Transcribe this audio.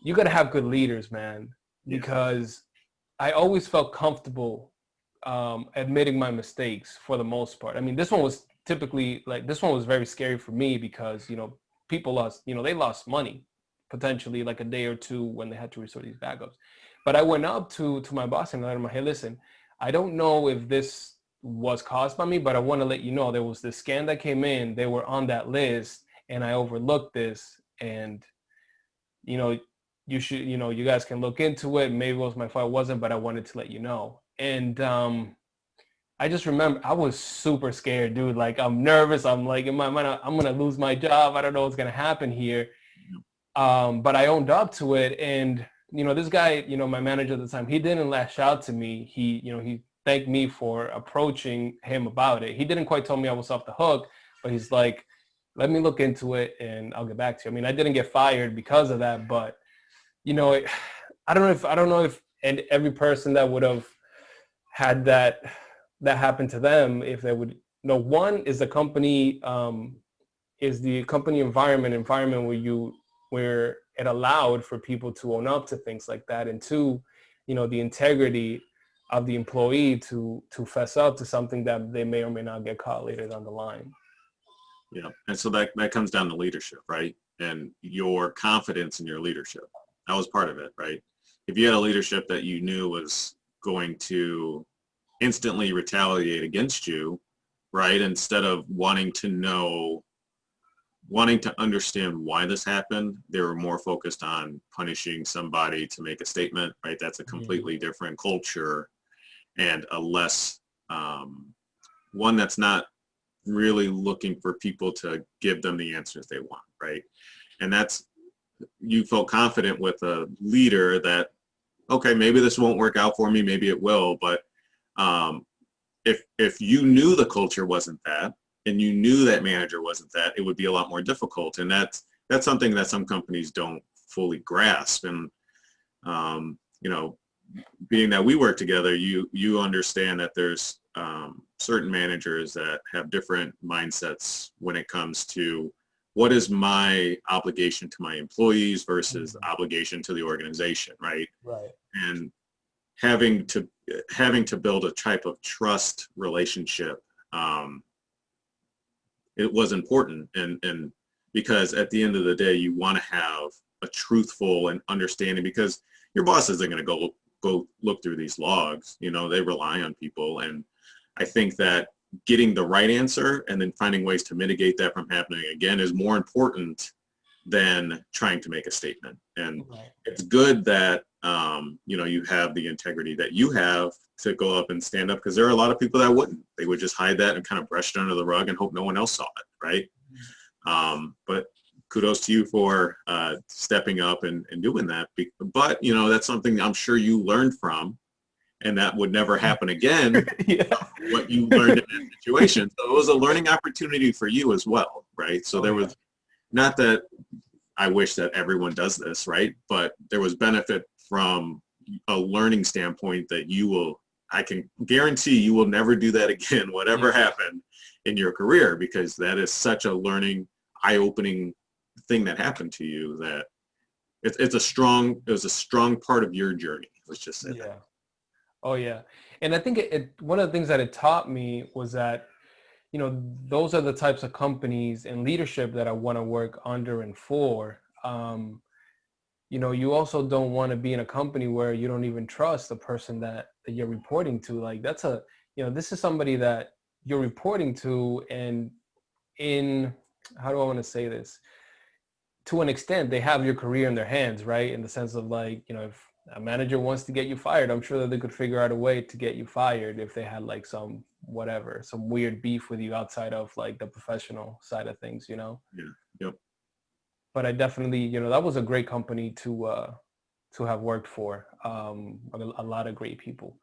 you got to have good leaders, man, Yeah. because I always felt comfortable admitting my mistakes for the most part. I mean, this one was typically like, this one was very scary for me because, people lost, they lost money potentially like a day or two when they had to restore these backups. But I went up to my boss and let him, hey, listen, I don't know if this was caused by me, but I want to let you know there was this scan that came in. They were on that list and I overlooked this. And, you know, you should, you guys can look into it. Maybe it was my fault, it wasn't, but I wanted to let you know. And I just remember I was super scared, dude. Like, I'm nervous. I'm like, in my mind, I'm going to lose my job. I don't know what's going to happen here. But I owned up to it. And, this guy, my manager at the time, he didn't lash out to me. He thanked me for approaching him about it. He didn't quite tell me I was off the hook, but he's like, let me look into it and I'll get back to you. I mean, I didn't get fired because of that, but I don't know if and every person that would have had that happen to them, if they would, one is the company, environment where it allowed for people to own up to things like that. And two, the integrity of the employee to fess up to something that they may or may not get caught later down the line. Yeah. And so that comes down to leadership, right? And your confidence in your leadership. That was part of it, right? If you had a leadership that you knew was going to instantly retaliate against you, right? Instead of wanting to understand why this happened, they were more focused on punishing somebody to make a statement, right? That's a completely different culture and a less, one that's not really looking for people to give them the answers they want, right? And you felt confident with a leader that, okay, maybe this won't work out for me, maybe it will, but if you knew the culture wasn't that, and you knew that manager wasn't that, it would be a lot more difficult. And that's something that some companies don't fully grasp. And being that we work together, you understand that there's certain managers that have different mindsets when it comes to what is my obligation to my employees versus obligation to the organization, right? Right. And having to build a type of trust relationship, it was important, and because at the end of the day, you want to have a truthful and understanding, because your boss isn't going to go look through these logs. They rely on people, and I think that getting the right answer and then finding ways to mitigate that from happening again is more important than trying to make a statement. And it's good that you have the integrity that you have to go up and stand up, because there are a lot of people that wouldn't. They would just hide that and kind of brush it under the rug and hope no one else saw it, right? But kudos to you for stepping up and doing that. But that's something I'm sure you learned from, and that would never happen again. What you learned in that situation. So it was a learning opportunity for you as well, right? So there was, not that I wish that everyone does this, right? But there was benefit from a learning standpoint that I can guarantee you will never do that again, whatever happened in your career, because that is such a learning, eye-opening thing that happened to you, that it was a strong part of your journey. Let's just say that. Oh yeah. And I think one of the things that it taught me was that, those are the types of companies and leadership that I want to work under and for. You also don't want to be in a company where you don't even trust the person that you're reporting to. Like, this is somebody that you're reporting to, and how do I want to say this? To an extent, they have your career in their hands, right? In the sense of, like, if a manager wants to get you fired, I'm sure that they could figure out a way to get you fired if they had like some weird beef with you outside of like the professional side of things, Yeah. Yep. But I definitely, that was a great company to have worked for. A lot of great people.